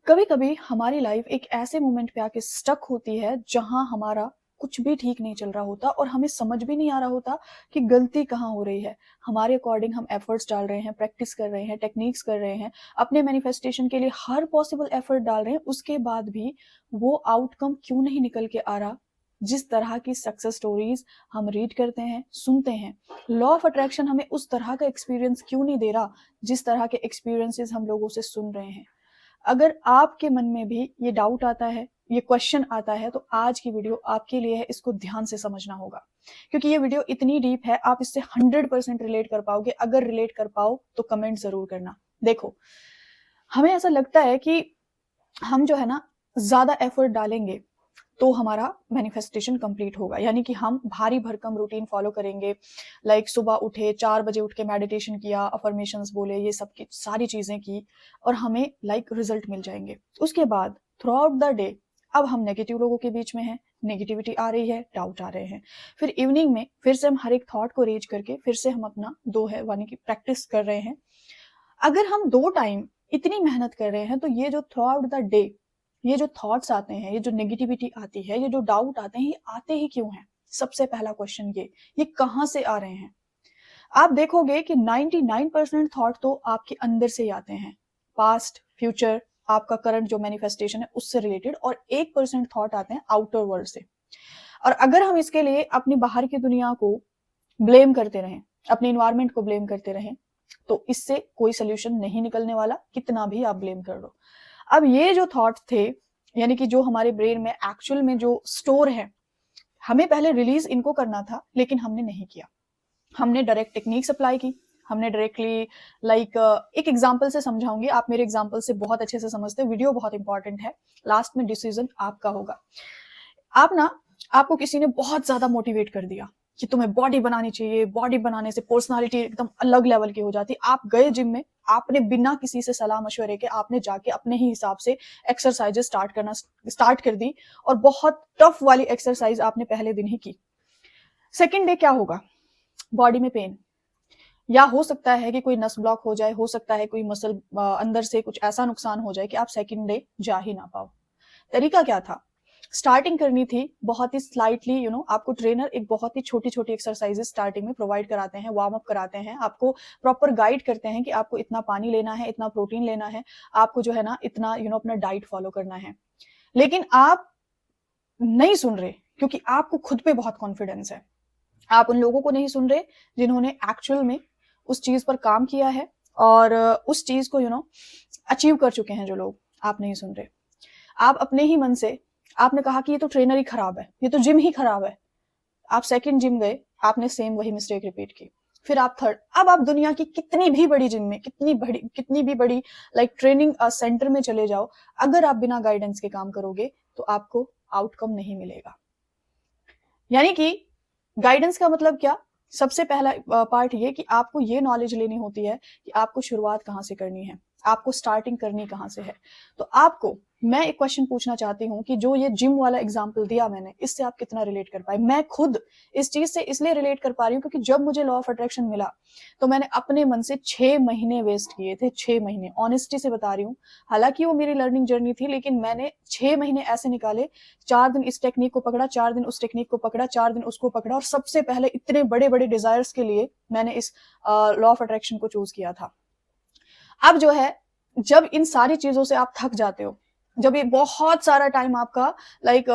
कभी कभी हमारी लाइफ एक ऐसे मोमेंट पे आके स्टक होती है जहां हमारा कुछ भी ठीक नहीं चल रहा होता और हमें समझ भी नहीं आ रहा होता कि गलती कहाँ हो रही है। हमारे अकॉर्डिंग हम एफर्ट्स डाल रहे हैं, प्रैक्टिस कर रहे हैं, टेक्निक्स कर रहे हैं, अपने मैनिफेस्टेशन के लिए हर पॉसिबल एफर्ट डाल रहे हैं, उसके बाद भी वो आउटकम क्यों नहीं निकल के आ रहा जिस तरह की सक्सेस स्टोरीज हम रीड करते हैं, सुनते हैं। लॉ ऑफ अट्रैक्शन हमें उस तरह का एक्सपीरियंस क्यों नहीं दे रहा जिस तरह के एक्सपीरियंसेस हम लोगों से सुन रहे हैं। अगर आपके मन में भी ये डाउट आता है, ये क्वेश्चन आता है, तो आज की वीडियो आपके लिए है। इसको ध्यान से समझना होगा क्योंकि ये वीडियो इतनी डीप है, आप इससे 100% रिलेट कर पाओगे। अगर रिलेट कर पाओ तो कमेंट जरूर करना। देखो, हमें ऐसा लगता है कि हम जो है ना, ज्यादा एफर्ट डालेंगे तो हमारा मैनिफेस्टेशन कंप्लीट होगा, यानी कि हम भारी भरकम रूटीन फॉलो करेंगे। लाइक सुबह उठे, 4 बजे उठ के मेडिटेशन किया, अफर्मेशंस बोले, ये सब की सारी चीजें की और हमें लाइक रिजल्ट मिल जाएंगे। उसके बाद थ्रू आउट द डे अब हम नेगेटिव लोगों के बीच में हैं, नेगेटिविटी आ रही है, डाउट आ रहे हैं। फिर इवनिंग में फिर से हम हर एक थॉट को रीच करके फिर से हम अपना दो है वानी की प्रैक्टिस कर रहे हैं। अगर हम 2 टाइम इतनी मेहनत कर रहे हैं तो ये जो थ्रू आउट द डे ये जो थॉट्स आते हैं, ये जो नेगेटिविटी आती है, ये जो डाउट आते हैं, ये आते ही क्यों हैं? सबसे पहला क्वेश्चन ये कहां से आ रहे हैं? आप देखोगे कि 99% थॉट तो आपके अंदर से ही आते हैं, पास्ट, फ्यूचर, आपका करंट जो मैनिफेस्टेशन है उससे रिलेटेड, और 1% थॉट आते हैं आउटर वर्ल्ड से। और अगर हम इसके लिए अपनी बाहर की दुनिया को ब्लेम करते रहें, अपने इन्वायरमेंट को ब्लेम करते रहें, तो इससे कोई सोल्यूशन नहीं निकलने वाला, कितना भी आप ब्लेम कर लो। अब ये जो थॉट थे, यानी कि जो हमारे ब्रेन में एक्चुअल में जो स्टोर है, हमें पहले रिलीज इनको करना था, लेकिन हमने नहीं किया। हमने डायरेक्ट टेक्निक्स अप्लाई की, हमने डायरेक्टली लाइक एक एग्जांपल से समझाऊंगी, आप मेरे एग्जांपल से बहुत अच्छे से समझते हैं। वीडियो बहुत इंपॉर्टेंट है, लास्ट में डिसीजन आपका होगा। आप ना, आपको किसी ने बहुत ज्यादा मोटिवेट कर दिया कि तुम्हें बॉडी बनानी चाहिए, बॉडी बनाने से पर्सनालिटी एकदम अलग लेवल की हो जाती। आप गए जिम में, आपने बिना किसी से सलाह मशवरे के आपने जाके अपने ही हिसाब से एक्सरसाइजेस स्टार्ट कर दी, और बहुत टफ वाली एक्सरसाइज आपने पहले दिन ही की। सेकेंड डे क्या होगा? बॉडी में पेन, या हो सकता है कि कोई नस ब्लॉक हो जाए, हो सकता है कोई मसल अंदर से कुछ ऐसा नुकसान हो जाए कि आप सेकेंड डे जा ही ना पाओ। तरीका क्या था? स्टार्टिंग करनी थी बहुत ही स्लाइटली, आपको ट्रेनर एक बहुत ही छोटी छोटी एक्सरसाइजेस स्टार्टिंग में प्रोवाइड कराते हैं, वार्म अप कराते हैं, आपको प्रॉपर गाइड करते हैं कि आपको इतना पानी लेना है, इतना प्रोटीन लेना है, आपको जो है ना इतना अपना डाइट फॉलो करना है। लेकिन आप नहीं सुन रहे क्योंकि आपको खुद पे बहुत कॉन्फिडेंस है। आप उन लोगों को नहीं सुन रहे जिन्होंने एक्चुअल में उस चीज पर काम किया है और उस चीज को अचीव कर चुके हैं जो लोग। आप नहीं सुन रहे। आप अपने ही मन से आपने कहा कि ये तो ट्रेनर ही खराब है, ये तो जिम ही खराब है। आप सेकंड जिम गए, आपने सेम वही मिस्टेक रिपीट की। फिर आप थर्ड। अब आप दुनिया की कितनी भी बड़ी जिम में, कितनी भी बड़ी लाइक ट्रेनिंग सेंटर में चले जाओ, अगर आप बिना गाइडेंस के काम करोगे तो आपको आउटकम नहीं मिलेगा। यानी कि गाइडेंस का मतलब क्या? सबसे पहला पार्ट ये कि आपको ये नॉलेज लेनी होती है कि आपको शुरुआत कहाँ से करनी है, आपको स्टार्टिंग करनी कहाँ से है। तो आपको मैं एक क्वेश्चन पूछना चाहती हूँ कि जो ये जिम वाला एग्जांपल दिया मैंने, इससे आप कितना रिलेट कर पाए? मैं खुद इस चीज से इसलिए रिलेट कर पा रही हूँ क्योंकि जब मुझे लॉ ऑफ अट्रैक्शन मिला तो मैंने अपने मन से 6 महीने वेस्ट किए थे। 6 महीने, ऑनेस्टी से बता रही हूँ। हालांकि वो मेरी लर्निंग जर्नी थी, लेकिन मैंने 6 महीने ऐसे निकाले। 4 दिन इस टेक्निक को पकड़ा, 4 दिन उस टेक्निक को पकड़ा, 4 दिन उसको पकड़ा, और सबसे पहले इतने बड़े बड़े डिजायर्स के लिए मैंने इस लॉ ऑफ अट्रैक्शन को चूज किया था। अब जो है, जब इन सारी चीजों से आप थक जाते हो, जब ये बहुत सारा टाइम आपका लाइक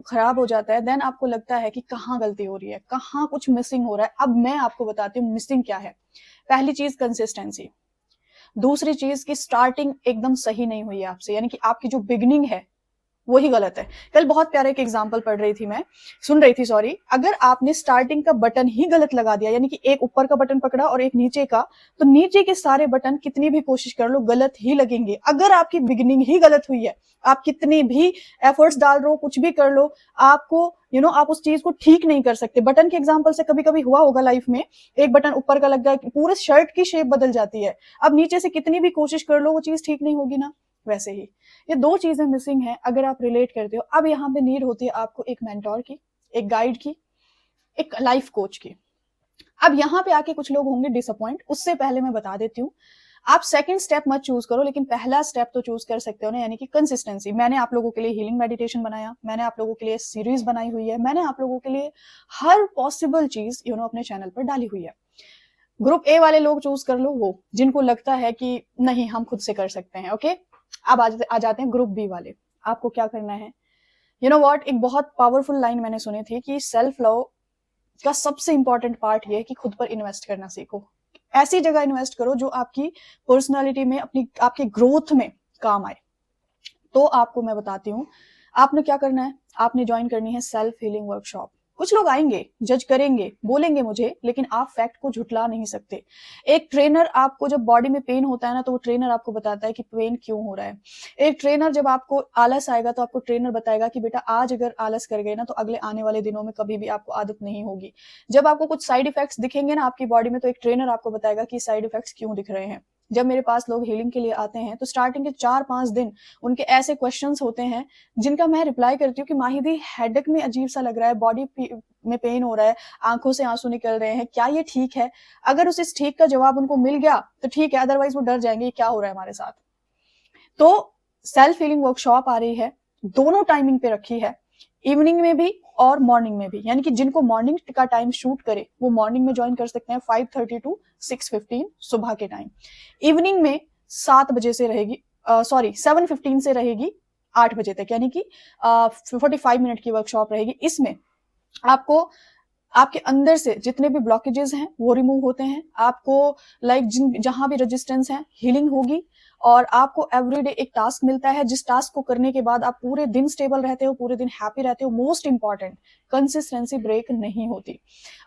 खराब हो जाता है, देन आपको लगता है कि कहाँ गलती हो रही है, कहाँ कुछ मिसिंग हो रहा है। अब मैं आपको बताती हूँ मिसिंग क्या है। पहली चीज कंसिस्टेंसी। दूसरी चीज की स्टार्टिंग एकदम सही नहीं हुई है आपसे, यानी कि आपकी जो बिगनिंग है वही गलत है। कल बहुत प्यारे एक एग्जांपल पढ़ रही थी मैं, सुन रही थी सॉरी। अगर आपने स्टार्टिंग का बटन ही गलत लगा दिया, यानी कि एक ऊपर का बटन पकड़ा और एक नीचे का, तो नीचे के सारे बटन कितनी भी कोशिश कर लो गलत ही लगेंगे। अगर आपकी बिगिनिंग ही गलत हुई है, आप कितनी भी एफर्ट्स डाल रहे हो, कुछ भी कर लो, आपको आप उस चीज को ठीक नहीं कर सकते। बटन के एग्जाम्पल से कभी कभी हुआ होगा लाइफ में, एक बटन ऊपर का लग गया, पूरे शर्ट की शेप बदल जाती है। अब नीचे से कितनी भी कोशिश कर लो, वो चीज ठीक नहीं होगी ना। वैसे ही ये 2 चीजें मिसिंग है अगर आप रिलेट करते हो। अब यहाँ पे नीड होती है आपको एक मेंटोर की, एक गाइड की, एक लाइफ कोच की। अब यहाँ पे आके कुछ लोग होंगे डिसअपॉइंट, उससे पहले मैं बता देती हूँ, आप सेकंड स्टेप मत चूज करो, लेकिन पहला स्टेप तो चूज कर सकते हो ना, यानी कि कंसिस्टेंसी। मैंने आप लोगों के लिए हीलिंग मेडिटेशन बनाया, मैंने आप लोगों के लिए सीरीज बनाई हुई है, मैंने आप लोगों के लिए हर पॉसिबल चीज अपने चैनल पर डाली हुई है। ग्रुप ए वाले लोग चूज कर लो, वो जिनको लगता है कि नहीं हम खुद से कर सकते हैं। ओके, अब आ जाते हैं ग्रुप बी वाले। आपको क्या करना है, व्हाट, एक बहुत पावरफुल लाइन मैंने सुनी थी कि सेल्फ लव का सबसे इंपॉर्टेंट पार्ट ये है कि खुद पर इन्वेस्ट करना सीखो। ऐसी जगह इन्वेस्ट करो जो आपकी पर्सनालिटी में, आपके ग्रोथ में काम आए। तो आपको मैं बताती हूँ, आपने क्या करना है, आपने ज्वाइन करनी है सेल्फ हीलिंग वर्कशॉप। कुछ लोग आएंगे, जज करेंगे, बोलेंगे मुझे, लेकिन आप फैक्ट को झुठला नहीं सकते। एक ट्रेनर आपको, जब बॉडी में पेन होता है ना, तो वो ट्रेनर आपको बताता है कि पेन क्यों हो रहा है। एक ट्रेनर, जब आपको आलस आएगा तो आपको ट्रेनर बताएगा कि बेटा आज अगर आलस कर गए ना, तो अगले आने वाले दिनों में कभी भी आपको आदत नहीं होगी। जब आपको कुछ साइड इफेक्ट्स दिखेंगे ना आपकी बॉडी में, तो एक ट्रेनर आपको बताएगा कि साइड इफेक्ट्स क्यों दिख रहे हैं। जब मेरे पास लोग हीलिंग के लिए आते हैं, तो स्टार्टिंग के 4-5 दिन उनके ऐसे क्वेश्चंस होते हैं जिनका मैं रिप्लाई करती हूँ कि माही दी, हेडेक में अजीब सा लग रहा है, बॉडी में पेन हो रहा है, आंखों से आंसू निकल रहे हैं, क्या ये ठीक है? अगर उस ठीक का जवाब उनको मिल गया तो ठीक है, अदरवाइज वो डर जाएंगे क्या हो रहा है हमारे साथ। तो सेल्फ हीलिंग वर्कशॉप आ रही है, दोनों टाइमिंग पे रखी है, इवनिंग में भी और मॉर्निंग में भी। यानी कि जिनको मॉर्निंग का टाइम शूट करे वो मॉर्निंग में ज्वाइन कर सकते हैं 5:30 टू 6:15 सुबह के टाइम। इवनिंग में 7 बजे से रहेगी, 7:15 से रहेगी 8 बजे तक, यानी कि 45 मिनट की वर्कशॉप रहेगी। इसमें आपको आपके अंदर से जितने भी ब्लॉकेजेस हैं वो रिमूव होते हैं, आपको जहां भी रेजिस्टेंस है हीलिंग होगी, और आपको एवरीडे एक टास्क मिलता है, जिस टास्क को करने के बाद आप पूरे दिन स्टेबल रहते हो, पूरे दिन हैप्पी रहते हो। मोस्ट इंपॉर्टेंट, कंसिस्टेंसी ब्रेक नहीं होती।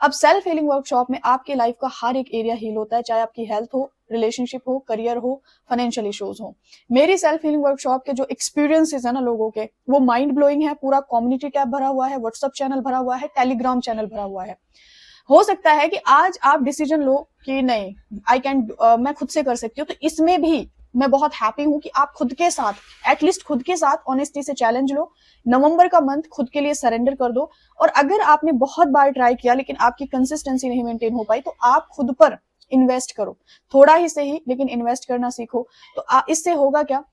अब सेल्फ हीलिंग वर्कशॉप में आपके लाइफ का हर एक एरिया हील होता है, चाहे आपकी हेल्थ हो, रिलेशनशिप हो, करियर हो, फाइनेंशियल इश्यूज हो। मेरी सेल्फ हीलिंग वर्कशॉप के जो एक्सपीरियंसेस है ना लोगों के, वो माइंड ब्लोइंग है। पूरा कम्युनिटी टैब भरा हुआ है, व्हाट्सएप चैनल भरा हुआ है, टेलीग्राम चैनल भरा हुआ है। हो सकता है कि आज आप डिसीजन लो कि नहीं, मैं खुद से कर सकती हूँ, तो इसमें भी मैं बहुत हैप्पी हूं कि आप खुद के साथ, एटलीस्ट खुद के साथ ऑनेस्टी से चैलेंज लो। नवंबर का मंथ खुद के लिए सरेंडर कर दो। और अगर आपने बहुत बार ट्राई किया लेकिन आपकी कंसिस्टेंसी नहीं मेंटेन हो पाई, तो आप खुद पर इन्वेस्ट करो, थोड़ा ही सही, लेकिन इन्वेस्ट करना सीखो। तो इससे होगा क्या,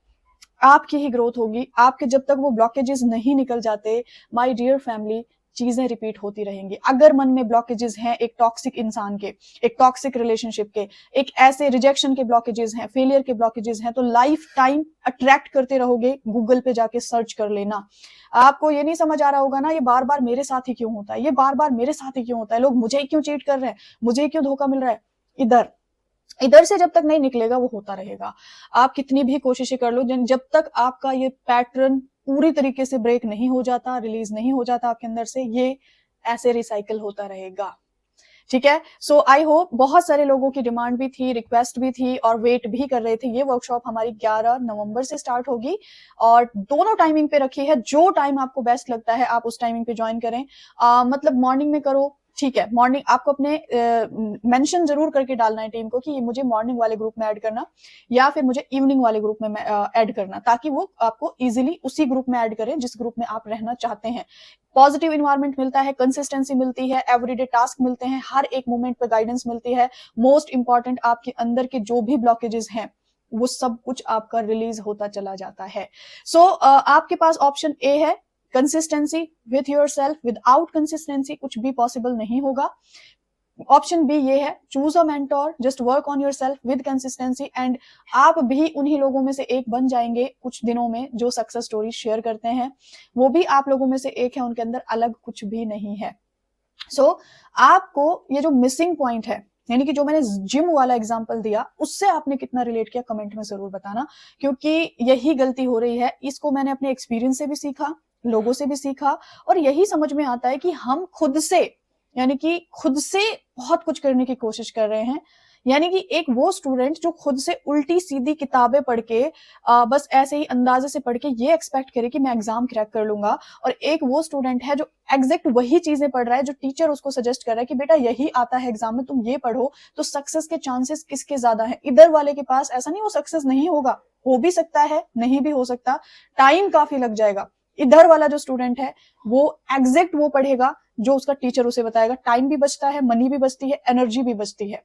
आपकी ही ग्रोथ होगी। आपके जब तक वो ब्लॉकेजेस नहीं निकल जाते, माय डियर फैमिली, चीजें रिपीट होती रहेंगी। अगर मन में ब्लॉकेजेस हैं एक टॉक्सिक इंसान के, एक टॉक्सिक रिलेशनशिप के, एक ऐसे रिजेक्शन के ब्लॉकेजेस हैं, फेलियर के ब्लॉकेजेस हैं, तो लाइफ टाइम अट्रैक्ट करते रहोगे। गूगल पे जाके सर्च कर लेना। आपको ये नहीं समझ आ रहा होगा ना, ये बार बार मेरे साथ ही क्यों होता है, ये बार बार मेरे साथ ही क्यों होता है, लोग मुझे क्यों चीट कर रहे हैं, मुझे क्यों धोखा मिल रहा है। इधर से जब तक नहीं निकलेगा वो होता रहेगा। आप कितनी भी कोशिशें कर लो, जब तक आपका ये पैटर्न पूरी तरीके से ब्रेक नहीं हो जाता, रिलीज नहीं हो जाता आपके अंदर से, ये ऐसे रिसाइकल होता रहेगा। ठीक है, सो आई होप, बहुत सारे लोगों की डिमांड भी थी, रिक्वेस्ट भी थी और वेट भी कर रहे थे। ये वर्कशॉप हमारी 11 नवंबर से स्टार्ट होगी और दोनों टाइमिंग पे रखी है। जो टाइम आपको बेस्ट लगता है आप उस टाइमिंग पे ज्वाइन करें। मतलब मॉर्निंग में करो, ठीक है, मॉर्निंग आपको अपने मेंशन जरूर करके डालना है टीम को कि मुझे मॉर्निंग वाले ग्रुप में ऐड करना, या फिर मुझे इवनिंग वाले ग्रुप में ऐड करना, ताकि वो आपको इजीली उसी ग्रुप में ऐड करें जिस ग्रुप में आप रहना चाहते हैं। पॉजिटिव इन्वायरमेंट मिलता है, कंसिस्टेंसी मिलती है, एवरीडे टास्क मिलते हैं, हर एक मोमेंट पे गाइडेंस मिलती है। मोस्ट इंपॉर्टेंट, आपके अंदर के जो भी ब्लॉकेजेस हैं वो सब कुछ आपका रिलीज होता चला जाता है। सो आपके पास ऑप्शन ए है consistency with yourself. Without consistency कुछ भी पॉसिबल नहीं होगा। ऑप्शन बी ये है, choose a mentor, just work on yourself with consistency, and आप भी उन्हीं लोगों में से एक बन जाएंगे कुछ दिनों में जो सक्सेस स्टोरी शेयर करते हैं। वो भी आप लोगों में से एक है, उनके अंदर अलग कुछ भी नहीं है। सो आपको ये जो मिसिंग पॉइंट है, यानी कि जो मैंने जिम वाला एग्जांपल दिया, उससे आपने कितना रिलेट किया कमेंट में जरूर बताना, क्योंकि यही गलती हो रही है। इसको मैंने अपने एक्सपीरियंस से भी सीखा, लोगों से भी सीखा, और यही समझ में आता है कि हम खुद से, यानी कि खुद से बहुत कुछ करने की कोशिश कर रहे हैं। यानी कि एक वो स्टूडेंट जो खुद से उल्टी सीधी किताबें पढ़ के बस ऐसे ही अंदाजे से पढ़ के ये एक्सपेक्ट करे कि मैं एग्जाम क्रैक कर लूंगा, और एक वो स्टूडेंट है जो एग्जैक्ट वही चीजें पढ़ रहा है जो टीचर उसको सजेस्ट कर रहा है कि बेटा यही आता है एग्जाम में, तुम ये पढ़ो, तो सक्सेस के चांसेस किसके ज्यादा है। इधर वाले के पास ऐसा नहीं वो सक्सेस नहीं होगा, हो भी सकता है, नहीं भी हो सकता, टाइम काफी लग जाएगा। इधर वाला जो स्टूडेंट है वो एग्जैक्ट वो पढ़ेगा जो उसका टीचर उसे बताएगा। टाइम भी बचता है, मनी भी बचती है, एनर्जी भी बचती है।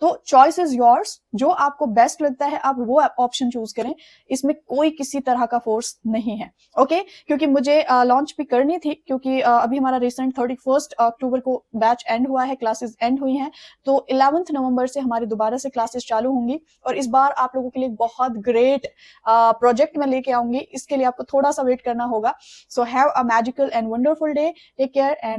तो चॉइस इज योर्स, जो आपको बेस्ट लगता है आप वो ऑप्शन चूज करें, इसमें कोई किसी तरह का फोर्स नहीं है। ओके, क्योंकि मुझे लॉन्च भी करनी थी, क्योंकि अभी हमारा रिसेंट 31 अक्टूबर को बैच एंड हुआ है, क्लासेस एंड हुई हैं, तो 11 नवंबर से हमारी दोबारा से क्लासेस चालू होंगी और इस बार आप लोगों के लिए बहुत ग्रेट प्रोजेक्ट मैं लेके आऊंगी, इसके लिए आपको थोड़ा सा वेट करना होगा। So have a magical and wonderful day, take care and